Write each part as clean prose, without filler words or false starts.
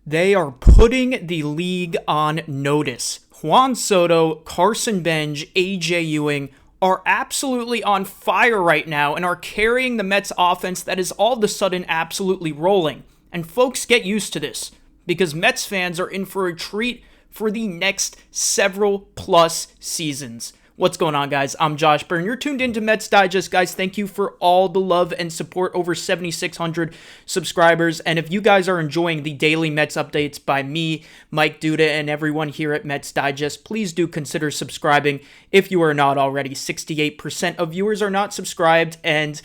They are putting the league on notice. Juan Soto, Carson Benge, AJ Ewing are absolutely on fire right now and are carrying the Mets offense that is all of a sudden absolutely rolling. And folks, get used to this because Mets fans are in for a treat for the next several plus seasons. What's going on, guys? I'm Josh Byrne. You're tuned into Mets Digest, guys. Thank you for all the love and support, over 7,600 subscribers. And if you guys are enjoying the daily Mets updates by me, Mike Duda, and everyone here at Mets Digest, please do consider subscribing if you are not already. 68% of viewers are not subscribed, and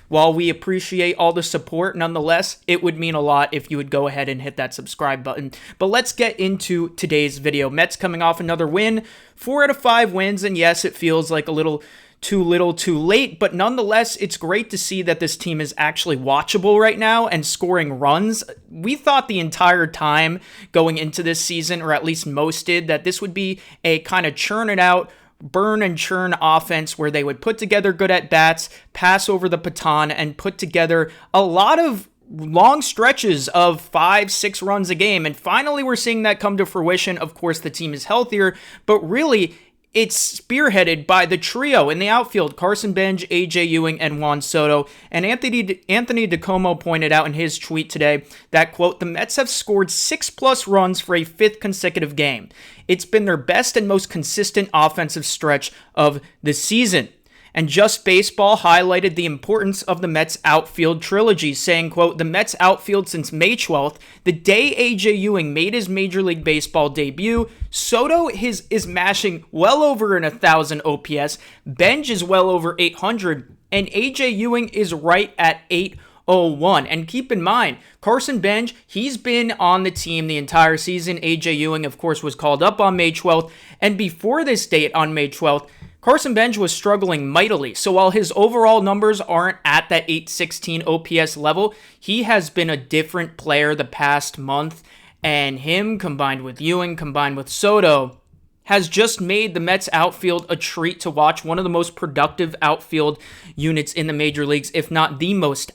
while we appreciate all the support, nonetheless, it would mean a lot if you would go ahead and hit that subscribe button. But let's get into today's video. Mets coming off another win, 4 out of 5 wins, and yes, it feels like a little too late, but nonetheless, it's great to see that this team is actually watchable right now and scoring runs. We thought the entire time going into this season, or at least most did, that this would be a kind of churn it out, burn and churn offense where they would put together good at-bats, pass over the baton, and put together a lot of long stretches of 5-6 runs a game. And finally, we're seeing that come to fruition. Of course, the team is healthier, but really, it's spearheaded by the trio in the outfield, Carson Benge, AJ Ewing, and Juan Soto. And Anthony DiComo pointed out in his tweet today that, quote, the Mets have scored 6+ runs for a 5th consecutive game. It's been their best and most consistent offensive stretch of the season. And Just Baseball highlighted the importance of the Mets outfield trilogy, saying, quote, the Mets outfield since May 12th, the day AJ Ewing made his Major League Baseball debut. Soto is mashing well over 1,000 OPS, Benge is well over 800, and AJ Ewing is right at 801. And keep in mind, Carson Benge, he's been on the team the entire season. AJ Ewing, of course, was called up on May 12th, and before this date on May 12th, Carson Benge was struggling mightily, so while his overall numbers aren't at that 816 OPS level, he has been a different player the past month, and him combined with Ewing, combined with Soto, has just made the Mets outfield a treat to watch, one of the most productive outfield units in the major leagues, if not the most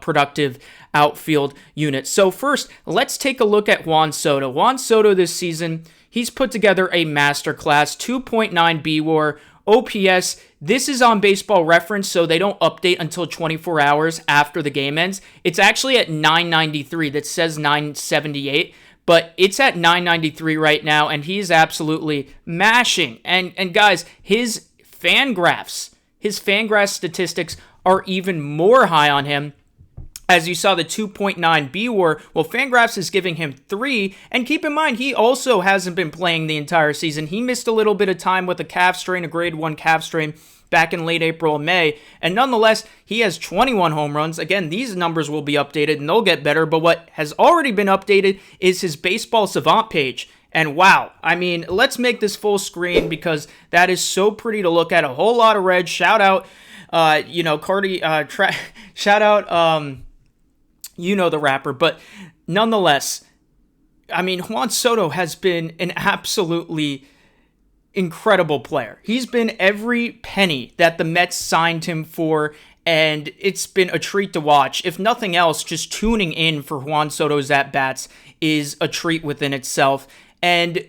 productive outfield unit. So first, let's take a look at Juan Soto. Juan Soto this season, he's put together a masterclass, 2.9 BWAR, OPS, this is on Baseball Reference, so they don't update until 24 hours after the game ends. It's actually at 993. That says 978, but it's at 993 right now, and he's absolutely mashing. And guys, his Fangraphs statistics are even more high on him. As you saw, the 2.9 BWAR, well, Fangraphs is giving him 3, and keep in mind, he also hasn't been playing the entire season. He missed a little bit of time with a calf strain, a grade 1 calf strain, back in late April and May, and nonetheless, he has 21 home runs. Again, these numbers will be updated, and they'll get better, but what has already been updated is his Baseball Savant page. And wow, I mean, let's make this full screen because that is so pretty to look at. A whole lot of red. Shout out, Cardi, shout out, you know the rapper, but nonetheless, I mean, Juan Soto has been an absolutely incredible player. He's been every penny that the Mets signed him for, and it's been a treat to watch. If nothing else, just tuning in for Juan Soto's at-bats is a treat within itself. And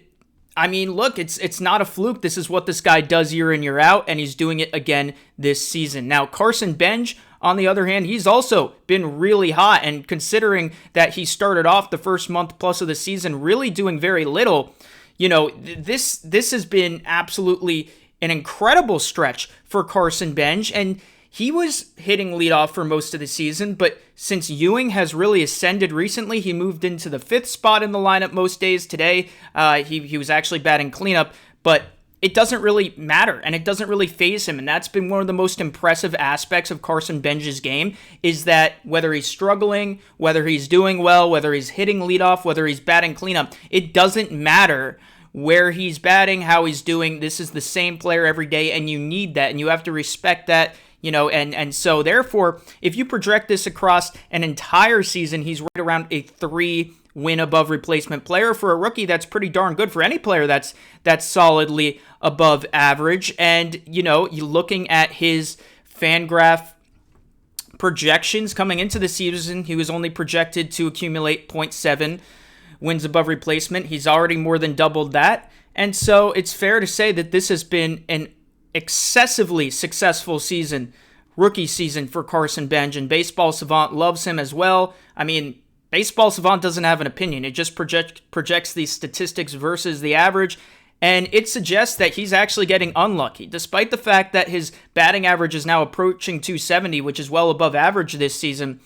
I mean, look, it's not a fluke. This is what this guy does year in, year out, and he's doing it again this season. Now, Carson Benge, on the other hand, he's also been really hot, and considering that he started off the first month plus of the season really doing very little, you know, this has been absolutely an incredible stretch for Carson Benge, and he was hitting leadoff for most of the season, but since Ewing has really ascended recently, he moved into the 5th spot in the lineup most days. Today, he was actually batting cleanup, but it doesn't really matter, and it doesn't really faze him, and that's been one of the most impressive aspects of Carson Benge's game, is that whether he's struggling, whether he's doing well, whether he's hitting leadoff, whether he's batting cleanup, it doesn't matter where he's batting, how he's doing. This is the same player every day, and you need that, and you have to respect that, you know, and so therefore, if you project this across an entire season, he's right around a 3 win above replacement player. For a rookie, that's pretty darn good. For any player, that's solidly above average. And, you know, you looking at his Fangraph projections coming into the season, he was only projected to accumulate .7 wins above replacement. He's already more than doubled that. And so it's fair to say that this has been an excessively successful rookie season for Carson Benge, and Baseball Savant loves him as well. I mean, Baseball Savant doesn't have an opinion. It just projects these statistics versus the average, and it suggests that he's actually getting unlucky. Despite the fact that his batting average is now approaching 270, which is well above average this season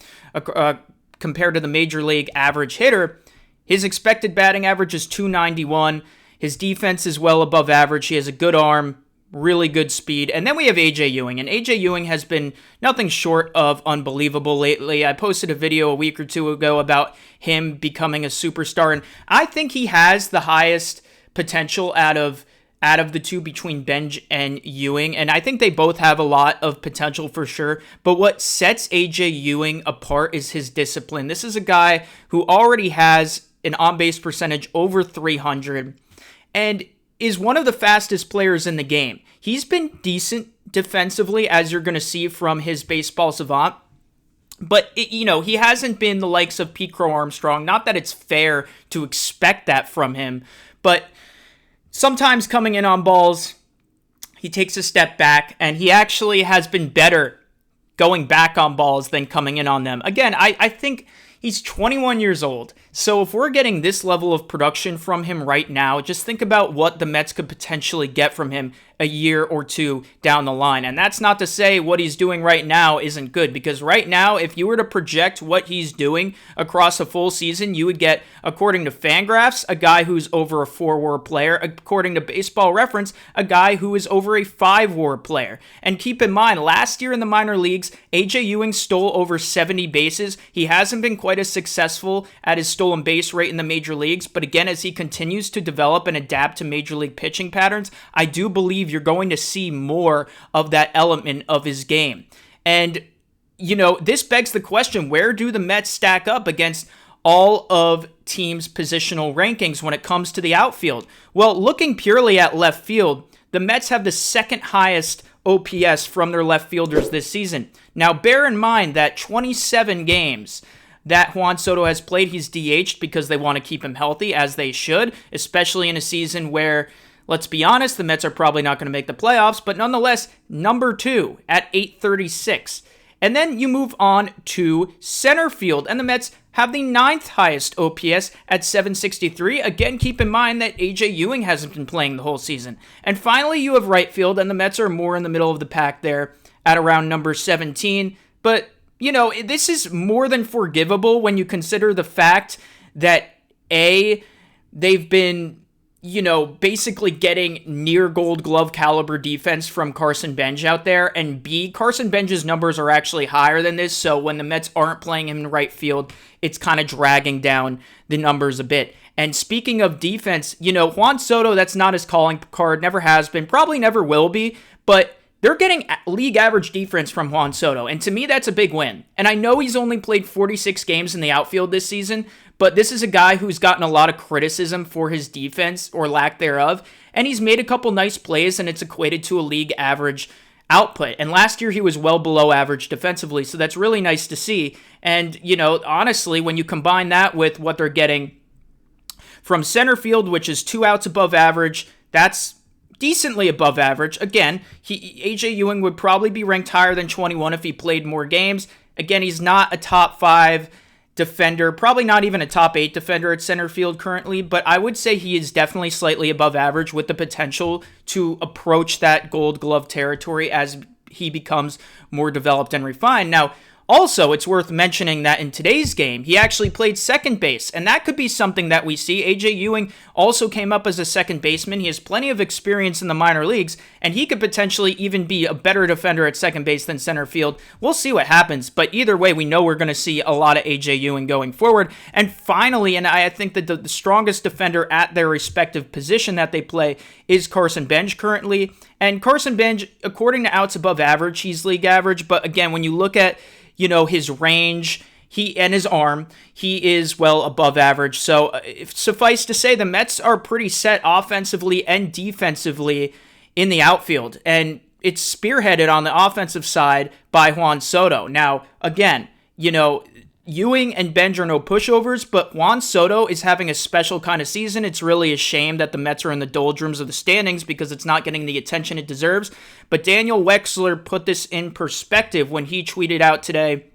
compared to the major league average hitter, his expected batting average is 291. His defense is well above average. He has a good arm, really good speed. And then we have A.J. Ewing, and A.J. Ewing has been nothing short of unbelievable lately. I posted a video a week or two ago about him becoming a superstar, and I think he has the highest potential out of the two between Benge and Ewing, and I think they both have a lot of potential for sure. But what sets A.J. Ewing apart is his discipline. This is a guy who already has an on-base percentage over 300 and is one of the fastest players in the game. He's been decent defensively, as you're going to see from his Baseball Savant, but he hasn't been the likes of Pete Crow Armstrong. Not that it's fair to expect that from him, but sometimes coming in on balls, he takes a step back, and he actually has been better going back on balls than coming in on them. Again, I think he's 21 years old. So if we're getting this level of production from him right now, just think about what the Mets could potentially get from him a year or two down the line. And that's not to say what he's doing right now isn't good, because right now, if you were to project what he's doing across a full season, you would get, according to Fangraphs, a guy who's over a 4-WAR player. According to Baseball Reference, a guy who is over a 5-WAR player. And keep in mind, last year in the minor leagues, A.J. Ewing stole over 70 bases. He hasn't been quite as successful at his stolen base rate in the major leagues, but again, as he continues to develop and adapt to major league pitching patterns, I do believe you're going to see more of that element of his game. And, this begs the question, where do the Mets stack up against all of teams' positional rankings when it comes to the outfield? Well, looking purely at left field, the Mets have the second highest OPS from their left fielders this season. Now, bear in mind that 27 games that Juan Soto has played, he's DH'd because they want to keep him healthy, as they should, especially in a season where, let's be honest, the Mets are probably not going to make the playoffs, but nonetheless, number 2 at 836. And then you move on to center field, and the Mets have the 9th highest OPS at 763. Again, keep in mind that A.J. Ewing hasn't been playing the whole season. And finally, you have right field, and the Mets are more in the middle of the pack there at around number 17. But this is more than forgivable when you consider the fact that they've been, basically getting near Gold Glove caliber defense from Carson Benge out there, and B, Carson Benge's numbers are actually higher than this, so when the Mets aren't playing him in right field, it's kind of dragging down the numbers a bit. And speaking of defense, Juan Soto, that's not his calling card, never has been, probably never will be, but they're getting league average defense from Juan Soto, and to me, that's a big win. And I know he's only played 46 games in the outfield this season, but this is a guy who's gotten a lot of criticism for his defense, or lack thereof, and he's made a couple nice plays, and it's equated to a league average output. And last year, he was well below average defensively, so that's really nice to see. And, honestly, when you combine that with what they're getting from center field, which is 2 outs above average, that's decently above average. Again, A.J. Ewing would probably be ranked higher than 21 if he played more games. Again, he's not a top 5 defender, probably not even a top 8 defender at center field currently, but I would say he is definitely slightly above average with the potential to approach that Gold Glove territory as he becomes more developed and refined. Now, also, it's worth mentioning that in today's game, he actually played second base, and that could be something that we see. A.J. Ewing also came up as a second baseman. He has plenty of experience in the minor leagues, and he could potentially even be a better defender at second base than center field. We'll see what happens, but either way, we know we're going to see a lot of A.J. Ewing going forward. And finally, and I think that the strongest defender at their respective position that they play is Carson Benge currently. And Carson Benge, according to outs above average, he's league average, but again, when you look at his range, and his arm, he is well above average. So suffice to say, the Mets are pretty set offensively and defensively in the outfield, and it's spearheaded on the offensive side by Juan Soto. Now, again, Ewing and Benge are no pushovers, but Juan Soto is having a special kind of season. It's really a shame that the Mets are in the doldrums of the standings because it's not getting the attention it deserves. But Daniel Wexler put this in perspective when he tweeted out today,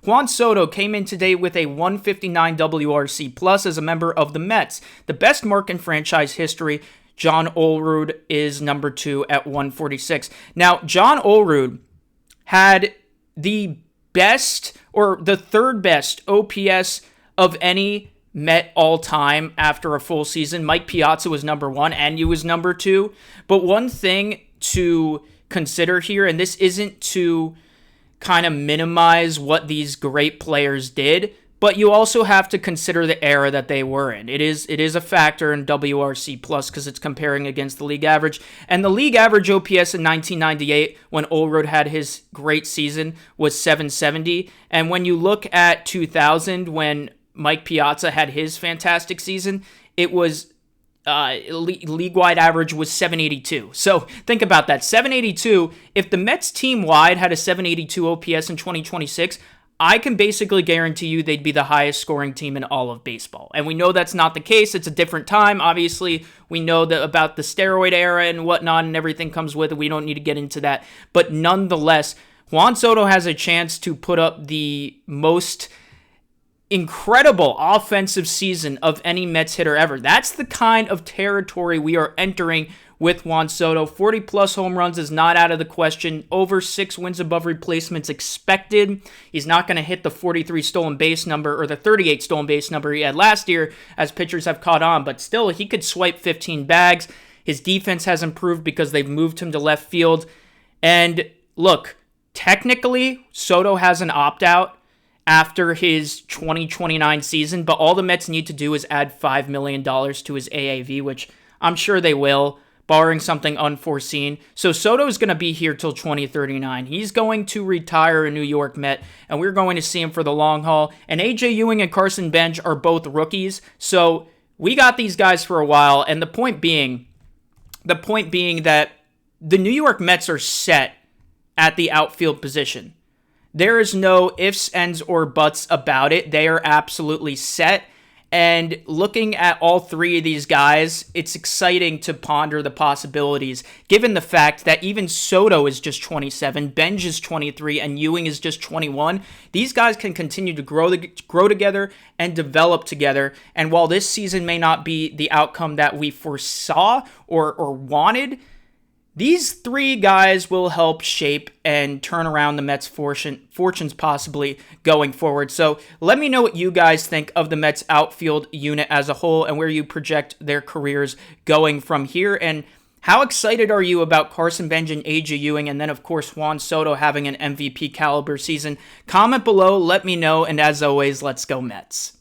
Juan Soto came in today with a 159 WRC plus as a member of the Mets. The best mark in franchise history. John Olerud is number 2 at 146. Now, John Olerud had the best or the third best OPS of any Met all time after a full season. Mike Piazza was number 1 and you was number 2. But one thing to consider here, and this isn't to kind of minimize what these great players did, but you also have to consider the era that they were in. It is a factor in WRC plus because it's comparing against the league average. And the league average OPS in 1998, when Olerud had his great season, was 770. And when you look at 2000, when Mike Piazza had his fantastic season, it was league-wide average was 782. So think about that. 782. If the Mets team-wide had a 782 OPS in 2026, I can basically guarantee you they'd be the highest scoring team in all of baseball. And we know that's not the case. It's a different time. Obviously, we know that about the steroid era and whatnot and everything comes with it. We don't need to get into that. But nonetheless, Juan Soto has a chance to put up the most incredible offensive season of any Mets hitter ever. That's the kind of territory we are entering with Juan Soto. 40-plus home runs is not out of the question. Over 6 wins above replacements expected. He's not going to hit the 43 stolen base number or the 38 stolen base number he had last year as pitchers have caught on, but still, he could swipe 15 bags. His defense has improved because they've moved him to left field. And look, technically, Soto has an opt-out after his 2029 season, but all the Mets need to do is add $5 million to his AAV, which I'm sure they will, barring something unforeseen. So Soto is going to be here till 2039. He's going to retire a New York Met, and we're going to see him for the long haul. And AJ Ewing and Carson Benge are both rookies, so we got these guys for a while. And the point being that the New York Mets are set at the outfield position. There is no ifs, ands, or buts about it. They are absolutely set. And looking at all three of these guys, it's exciting to ponder the possibilities, given the fact that even Soto is just 27, Benge is 23, and Ewing is just 21. These guys can continue to grow together and develop together. And while this season may not be the outcome that we foresaw or wanted, these three guys will help shape and turn around the Mets' fortunes possibly going forward. So let me know what you guys think of the Mets outfield unit as a whole and where you project their careers going from here. And how excited are you about Carson Benge and AJ Ewing, and then, of course, Juan Soto having an MVP caliber season? Comment below, let me know, and as always, let's go Mets.